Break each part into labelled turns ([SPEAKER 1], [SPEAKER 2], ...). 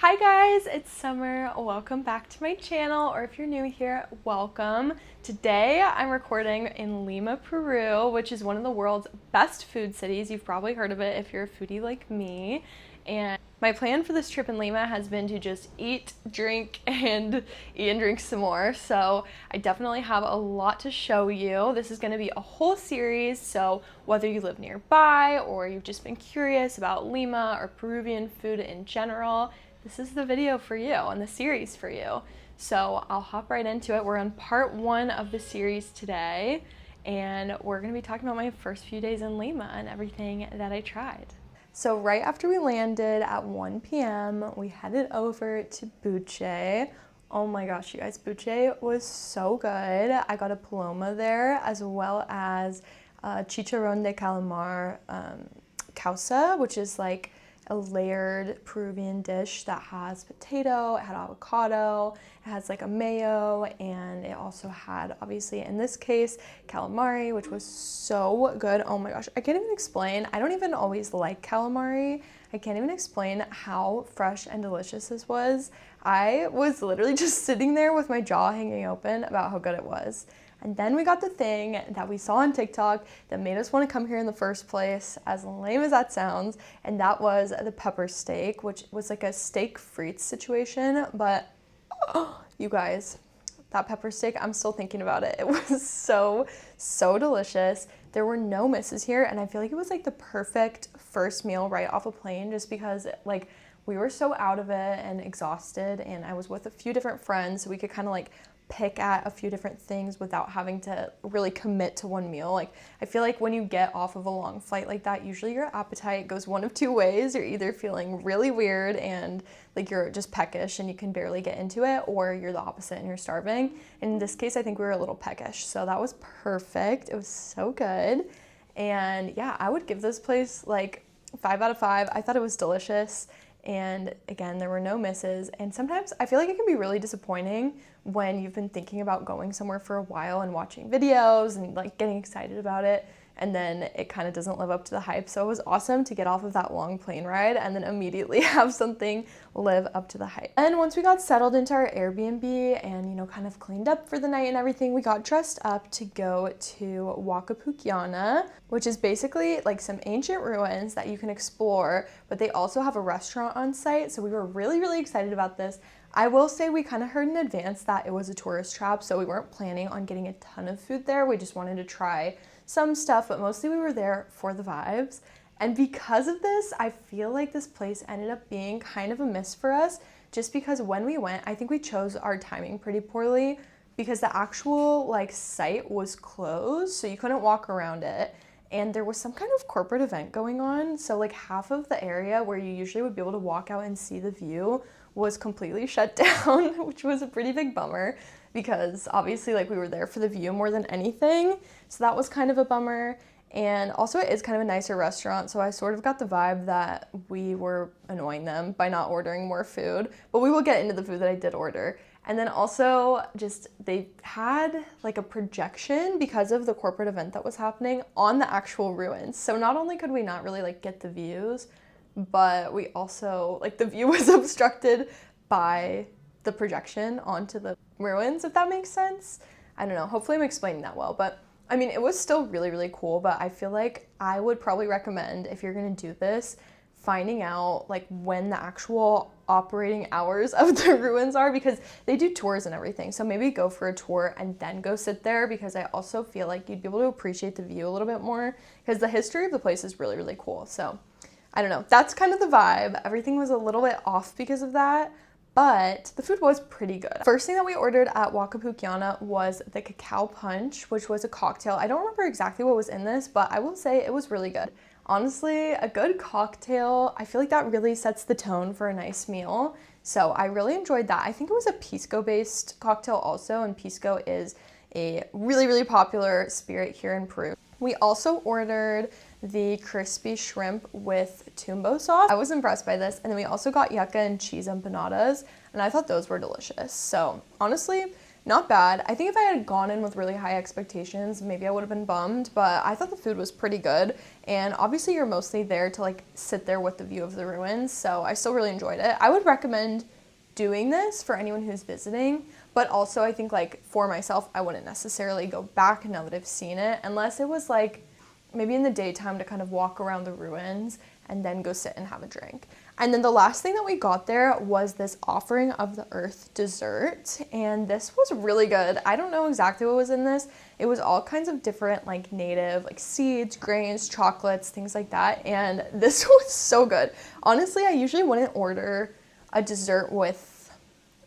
[SPEAKER 1] Hi guys, it's Summer. Welcome back to my channel, or if you're new here, welcome. Today I'm recording in Lima, Peru, which is one of the world's best food cities. You've probably heard of it if you're a foodie like me. And my plan for this trip in Lima has been to just eat, drink, and eat and drink some more. So I definitely have a lot to show you. This is going to be a whole series, so whether you live nearby or you've just been curious about Lima or Peruvian food in general, this is the video for you and the series for you. So I'll hop right into it. We're on part 1 of the series today, and we're going to be talking about my first few days in Lima and everything that I tried. So right after we landed at 1 p.m., we headed over to Buch. Oh my gosh, you guys, Buch was so good. I got a paloma there, as well as chicharrón de calamar causa, which is like a layered Peruvian dish that has potato, it had avocado, it has like a mayo, and it also had, obviously in this case, calamari, which was so good. Oh my gosh, I can't even explain. I don't even always like calamari. I can't even explain how fresh and delicious this was. I was literally just sitting there with my jaw hanging open about how good it was. And then we got the thing that we saw on TikTok that made us want to come here in the first place, as lame as that sounds, and that was the pepper steak, which was like a steak frites situation, but oh, you guys, that pepper steak, I'm still thinking about it. It was so delicious. There were no misses here, and I feel like it was like the perfect first meal right off a plane, just because like we were so out of it and exhausted, and I was with a few different friends, so we could kind of like pick at a few different things without having to really commit to one meal. Like, I feel like when you get off of a long flight like that, usually your appetite goes one of two ways. You're either feeling really weird and like you're just peckish and you can barely get into it, or you're the opposite and you're starving. And in this case, I think we were a little peckish. So that was perfect. It was so good. And yeah, I would give this place like 5 out of 5. I thought it was delicious. And again, there were no misses. And sometimes I feel like it can be really disappointing when you've been thinking about going somewhere for a while and watching videos and like getting excited about it, and then it kind of doesn't live up to the hype. So it was awesome to get off of that long plane ride and then immediately have something live up to the hype. And once we got settled into our Airbnb and, you know, kind of cleaned up for the night and everything, we got dressed up to go to Huaca, Pucllana, which is basically like some ancient ruins that you can explore, but they also have a restaurant on site. So we were really excited about this. I will say we kind of heard in advance that it was a tourist trap, so we weren't planning on getting a ton of food there. We just wanted to try some stuff, but mostly we were there for the vibes. And because of this, I feel like this place ended up being kind of a miss for us, just because when we went, I think we chose our timing pretty poorly, because the actual like site was closed, so you couldn't walk around it. And there was some kind of corporate event going on, so like half of the area where you usually would be able to walk out and see the view was completely shut down, which was a pretty big bummer, because obviously like we were there for the view more than anything. So that was kind of a bummer. And also it is kind of a nicer restaurant, so I sort of got the vibe that we were annoying them by not ordering more food, but we will get into the food that I did order. And then also just they had like a projection because of the corporate event that was happening on the actual ruins. So not only could we not really like get the views, but we also, like, the view was obstructed by the projection onto the ruins, if that makes sense. I don't know, hopefully I'm explaining that well, but I mean, it was still really cool, but I feel like I would probably recommend, if you're gonna do this, finding out like when the actual operating hours of the ruins are, because they do tours and everything. So maybe go for a tour and then go sit there, because I also feel like you'd be able to appreciate the view a little bit more, because the history of the place is really cool. So I don't know, that's kind of the vibe. Everything was a little bit off because of that, but the food was pretty good. First thing that we ordered at Huaca Pucllana was the cacao punch, which was a cocktail. I don't remember exactly what was in this, but I will say it was really good. Honestly, a good cocktail, I feel like that really sets the tone for a nice meal. So I really enjoyed that. I think it was a pisco-based cocktail also, and pisco is a really popular spirit here in Peru. We also ordered the crispy shrimp with tumbo sauce. I was impressed by this. And then we also got yucca and cheese empanadas, and I thought those were delicious. So honestly, not bad. I think if I had gone in with really high expectations, maybe I would have been bummed, but I thought the food was pretty good. And obviously you're mostly there to like sit there with the view of the ruins, so I still really enjoyed it. I would recommend doing this for anyone who's visiting, but also I think like for myself, I wouldn't necessarily go back now that I've seen it, unless it was like maybe in the daytime to kind of walk around the ruins and then go sit and have a drink. And then the last thing that we got there was this offering of the earth dessert, and this was really good. I don't know exactly what was in this. It was all kinds of different like native like seeds, grains, chocolates, things like that, and this was so good. Honestly, I usually wouldn't order a dessert with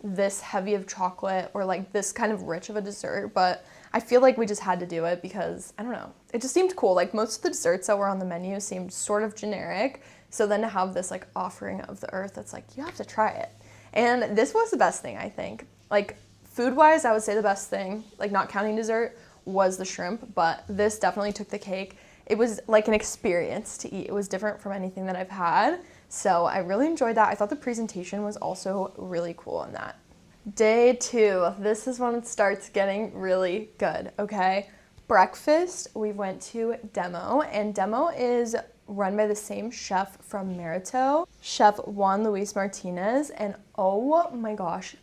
[SPEAKER 1] this heavy of chocolate or like this kind of rich of a dessert, but I feel like we just had to do it because, I don't know, it just seemed cool. Like most of the desserts that were on the menu seemed sort of generic. So then to have this like offering of the earth, it's like, you have to try it. And this was the best thing, I think. Like food-wise, I would say the best thing, like not counting dessert, was the shrimp, but this definitely took the cake. It was like an experience to eat. It was different from anything that I've had. So I really enjoyed that. I thought the presentation was also really cool on that. Day 2, this is when it starts getting really good, okay? Breakfast, we went to Demo, and Demo is run by the same chef from Merito, Chef Juan Luis Martinez, and oh my gosh,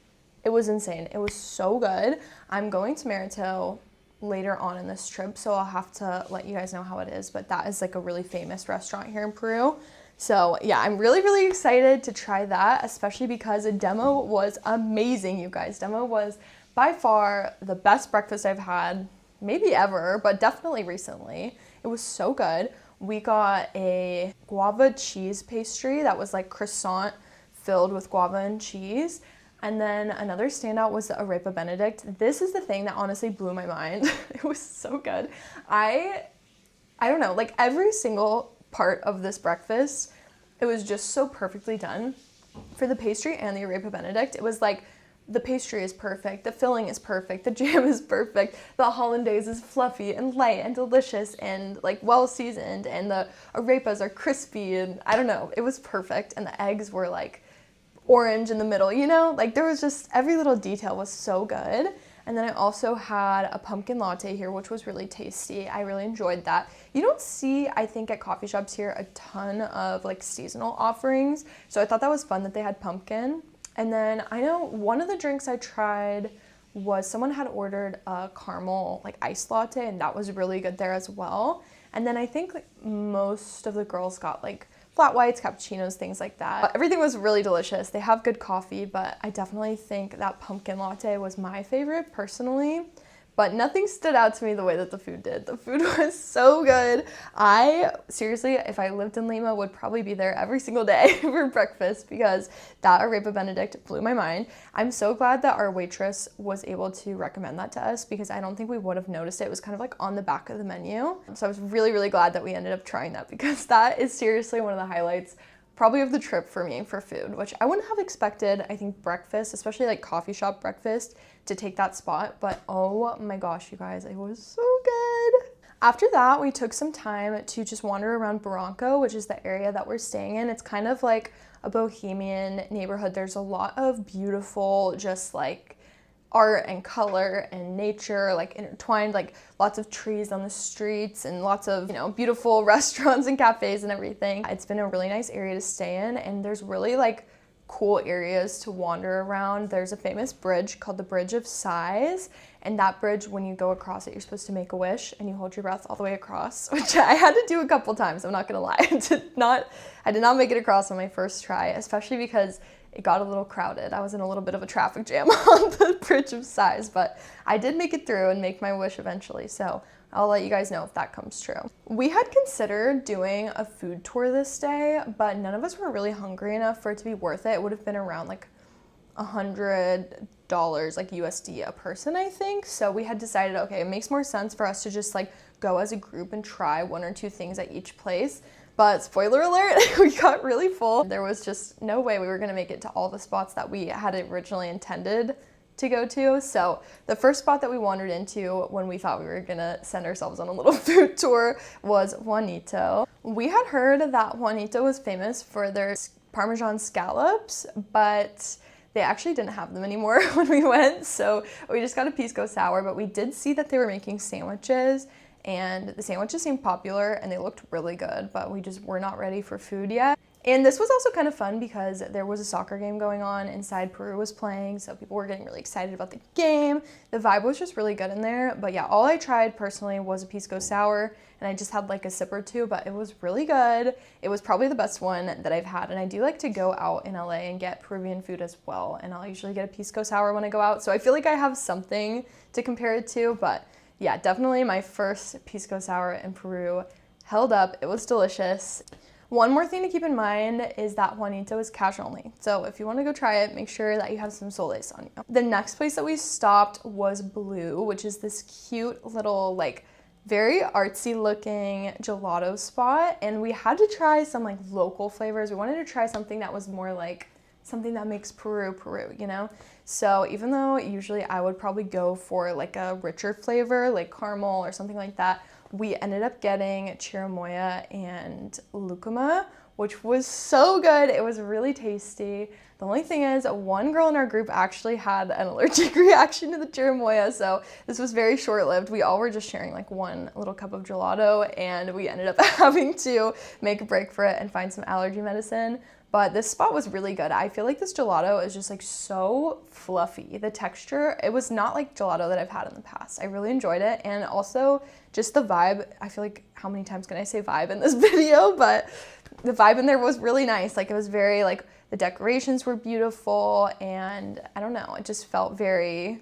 [SPEAKER 1] it was insane. It was so good. I'm going to Merito later on in this trip, so I'll have to let you guys know how it is, but that is like a really famous restaurant here in Peru. So yeah, I'm really, really excited to try that, especially because Demo was amazing, you guys. Demo was by far the best breakfast I've had, maybe ever, but definitely recently. It was so good. We got a guava cheese pastry that was like croissant filled with guava and cheese. And then another standout was the arepa benedict. This is the thing that honestly blew my mind. It was so good. I don't know, like every single part of this breakfast, it was just so perfectly done. For the pastry and the arepa benedict, it was like the pastry is perfect, the filling is perfect, the jam is perfect, the hollandaise is fluffy and light and delicious and like well seasoned, and the arepas are crispy, and I don't know, it was perfect. And the eggs were like orange in the middle, you know, like there was just every little detail was so good. And then I also had a pumpkin latte here, which was really tasty. I really enjoyed that. You don't see, I think, at coffee shops here a ton of like seasonal offerings. So I thought that was fun that they had pumpkin. And then I know one of the drinks I tried was someone had ordered a caramel like iced latte, and that was really good there as well. And then I think like most of the girls got like flat whites, cappuccinos, things like that. But everything was really delicious. They have good coffee, but I definitely think that pumpkin latte was my favorite personally. But nothing stood out to me the way that the food did. The food was so good. I seriously, if I lived in Lima, would probably be there every single day for breakfast because that arepa benedict blew my mind. I'm so glad that our waitress was able to recommend that to us because I don't think we would have noticed it. It was kind of like on the back of the menu. So I was really, really glad that we ended up trying that because that is seriously one of the highlights probably of the trip for me for food, which I wouldn't have expected, I think breakfast, especially like coffee shop breakfast, to take that spot, but oh my gosh, you guys, it was so good. After that, we took some time to just wander around Barranco, which is the area that we're staying in. It's kind of like a bohemian neighborhood. There's a lot of beautiful, just like art and color and nature like intertwined, like lots of trees on the streets and lots of, you know, beautiful restaurants and cafes and everything. It's been a really nice area to stay in, and there's really like cool areas to wander around. There's a famous bridge called the Bridge of Sighs, and that bridge, when you go across it, you're supposed to make a wish and you hold your breath all the way across, which I had to do a couple times, I'm not gonna lie. I did not make it across on my first try, especially because it got a little crowded. I was in a little bit of a traffic jam on the Bridge of Sighs, but I did make it through and make my wish eventually, so I'll let you guys know if that comes true. We had considered doing a food tour this day, but none of us were really hungry enough for it to be worth it. It would have been around like $100 like USD a person, I think. So we had decided, okay, it makes more sense for us to just like go as a group and try one or two things at each place. But spoiler alert, we got really full. There was just no way we were gonna make it to all the spots that we had originally intended to go to. So the first spot that we wandered into when we thought we were gonna send ourselves on a little food tour was Juanito. We had heard that Juanito was famous for their Parmesan scallops, but they actually didn't have them anymore when we went, so we just got a pisco sour, but we did see that they were making sandwiches, and the sandwiches seemed popular and they looked really good, but we just were not ready for food yet. And this was also kind of fun because there was a soccer game going on inside. Peru was playing, so people were getting really excited about the game. The vibe was just really good in there. But yeah, all I tried personally was a pisco sour, and I just had like a sip or two, but it was really good. It was probably the best one that I've had, and I do like to go out in LA and get Peruvian food as well, and I'll usually get a pisco sour when I go out, so I feel like I have something to compare it to. But yeah, definitely my first pisco sour in Peru held up. It was delicious. One more thing to keep in mind is that Juanito is cash only. So if you want to go try it, make sure that you have some soles on you. The next place that we stopped was Blue, which is this cute little like very artsy looking gelato spot. And we had to try some like local flavors. We wanted to try something that was more like something that makes Peru, Peru, you know? So even though usually I would probably go for like a richer flavor, like caramel or something like that, we ended up getting chirimoya and lucuma, which was so good. It was really tasty. The only thing is, one girl in our group actually had an allergic reaction to the chirimoya, so this was very short-lived. We all were just sharing like one little cup of gelato, and we ended up having to make a break for it and find some allergy medicine. But this spot was really good. I feel like this gelato is just like so fluffy. The texture, it was not like gelato that I've had in the past. I really enjoyed it. And also just the vibe, I feel like how many times can I say vibe in this video? But the vibe in there was really nice. Like it was very like, the decorations were beautiful, and I don't know, it just felt very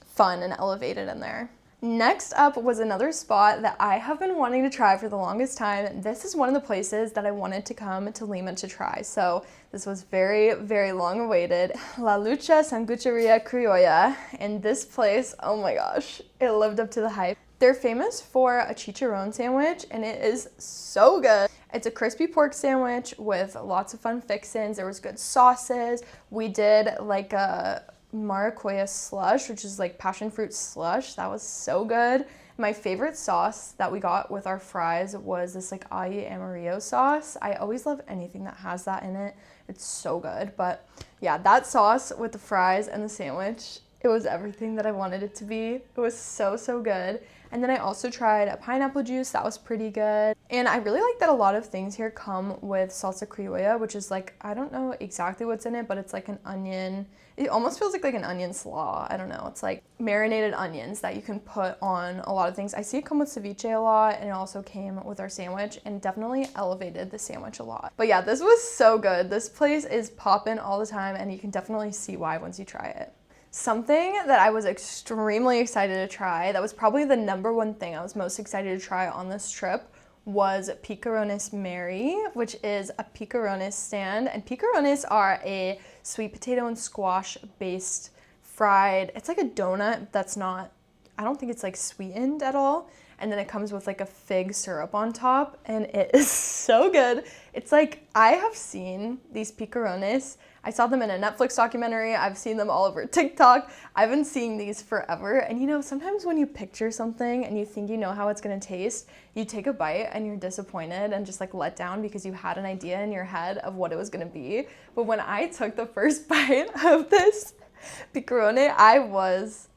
[SPEAKER 1] fun and elevated in there. Next up was another spot that I have been wanting to try for the longest time. This is one of the places that I wanted to come to Lima to try. So this was very, very long awaited. La Lucha Sangucheria Criolla. And this place, oh my gosh, it lived up to the hype. They're famous for a chicharron sandwich, and it is so good. It's a crispy pork sandwich with lots of fun fixins. There was good sauces. We did like a maracuya slush, which is like passion fruit slush. That was so good. My favorite sauce that we got with our fries was this like ají amarillo sauce. I always love anything that has that in it. It's so good. But yeah, that sauce with the fries and the sandwich, it was everything that I wanted it to be. It was so, so good. And then I also tried a pineapple juice. That was pretty good. And I really like that a lot of things here come with salsa criolla, which is like, I don't know exactly what's in it, but it's like an onion. It almost feels like an onion slaw. I don't know. It's like marinated onions that you can put on a lot of things. I see it come with ceviche a lot, and it also came with our sandwich, and definitely elevated the sandwich a lot. But yeah, this was so good. This place is poppin' all the time, and you can definitely see why once you try it. Something that I was extremely excited to try, that was probably the number one thing I was most excited to try on this trip, was picarones Mary, which is a picarones stand. And picarones are a sweet potato and squash based fried, it's like a donut that's not, I don't think it's like sweetened at all. And then it comes with like a fig syrup on top, and it is so good. It's like, I have seen these picarones. I saw them in a Netflix documentary. I've seen them all over TikTok. I've been seeing these forever. And you know, sometimes when you picture something and you think you know how it's gonna taste, you take a bite and you're disappointed and just like let down because you had an idea in your head of what it was gonna be. But when I took the first bite of this picarone, I was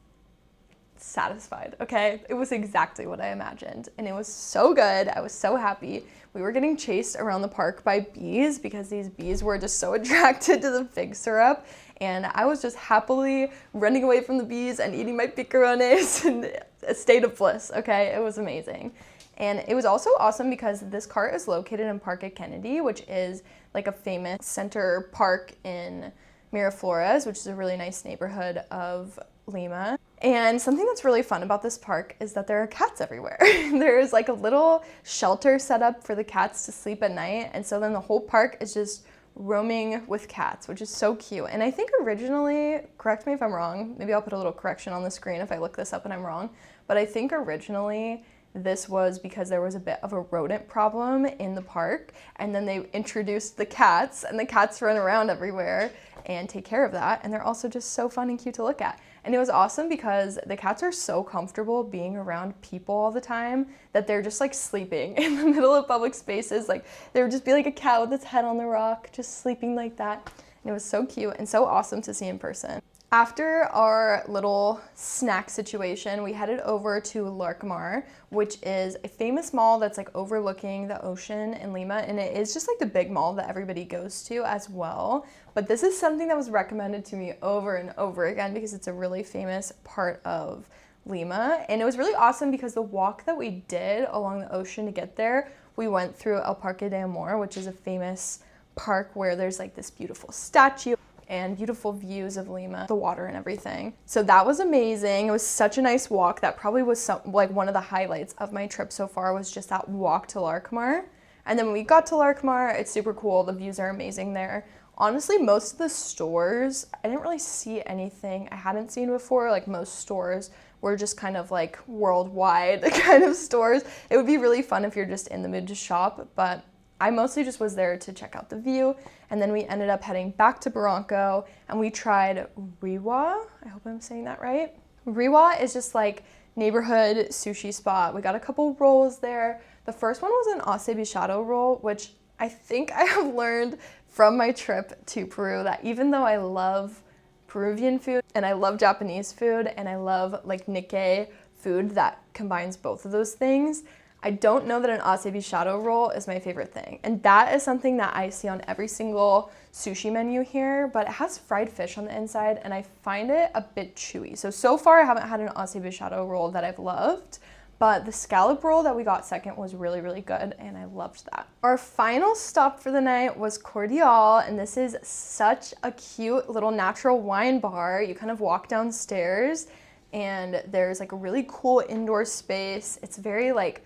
[SPEAKER 1] satisfied, okay? It was exactly what I imagined, and it was so good. I was so happy. We were getting chased around the park by bees because these bees were just so attracted to the fig syrup, and I was just happily running away from the bees and eating my picarones in a state of bliss, okay? It was amazing. And it was also awesome because this cart is located in Parque Kennedy, which is like a famous center park in Miraflores, which is a really nice neighborhood of Lima. And something that's really fun about this park is that there are cats everywhere. There's like a little shelter set up for the cats to sleep at night, and so then the whole park is just roaming with cats, which is so cute. And I think originally, correct me if I'm wrong, maybe I'll put a little correction on the screen if I look this up and I'm wrong, but I think originally this was because there was a bit of a rodent problem in the park, and then they introduced the cats, and the cats run around everywhere and take care of that, and they're also just so fun and cute to look at. And it was awesome because the cats are so comfortable being around people all the time that they're just like sleeping in the middle of public spaces. Like there would just be like a cat with its head on the rock, just sleeping like that. and it was so cute and so awesome to see in person. After our little snack situation, we headed over to Larcomar, which is a famous mall that's like overlooking the ocean in Lima, and it is just like the big mall that everybody goes to as well. But this is something that was recommended to me over and over again because it's a really famous part of Lima, and it was really awesome because the walk that we did along the ocean to get there, we went through El Parque de Amor, which is a famous park where there's like this beautiful statue and beautiful views of Lima, the water and everything. So that was amazing. It was such a nice walk. That probably was like one of the highlights of my trip so far, was just that walk to Larcomar. And then when we got to Larcomar, it's super cool. The views are amazing there. Honestly, most of the stores, I didn't really see anything I hadn't seen before. Like most stores were just kind of like worldwide kind of stores. It would be really fun if you're just in the mood to shop, but I mostly just was there to check out the view, and then we ended up heading back to Barranco, and we tried Riwa. I hope I'm saying that right. Riwa is just like neighborhood sushi spot. We got a couple rolls there. The first one was an acevichado roll, which I think I have learned from my trip to Peru that even though I love Peruvian food and I love Japanese food and I love like Nikkei food that combines both of those things, I don't know that an acevichado roll is my favorite thing. And that is something that I see on every single sushi menu here, but it has fried fish on the inside and I find it a bit chewy. So far I haven't had an acevichado roll that I've loved, but the scallop roll that we got second was really, really good and I loved that. Our final stop for the night was Cordial, and this is such a cute little natural wine bar. You kind of walk downstairs and there's like a really cool indoor space. It's very like,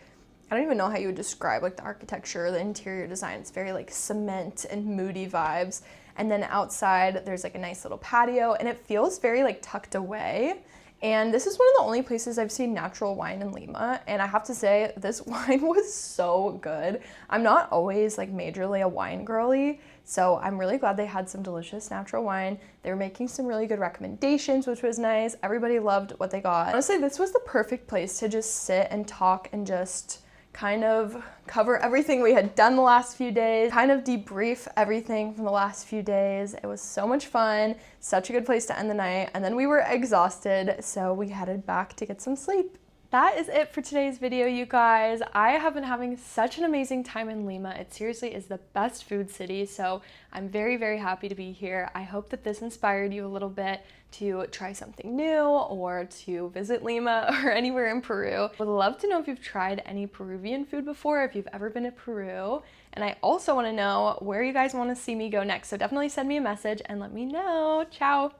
[SPEAKER 1] I don't even know how you would describe like the architecture, the interior design. It's very like cement and moody vibes. And then outside there's like a nice little patio and it feels very like tucked away. And this is one of the only places I've seen natural wine in Lima. And I have to say, this wine was so good. I'm not always like majorly a wine girly, so I'm really glad they had some delicious natural wine. They were making some really good recommendations, which was nice. Everybody loved what they got. Honestly, this was the perfect place to just sit and talk and just kind of cover everything we had done the last few days, kind of debrief everything from the last few days. It was so much fun, such a good place to end the night, and then we were exhausted, so we headed back to get some sleep. That is it for today's video, you guys. I have been having such an amazing time in Lima. It seriously is the best food city, so I'm very, very happy to be here. I hope that this inspired you a little bit to try something new or to visit Lima or anywhere in Peru. Would love to know if you've tried any Peruvian food before, if you've ever been to Peru. And I also want to know where you guys want to see me go next. So definitely send me a message and let me know. Ciao!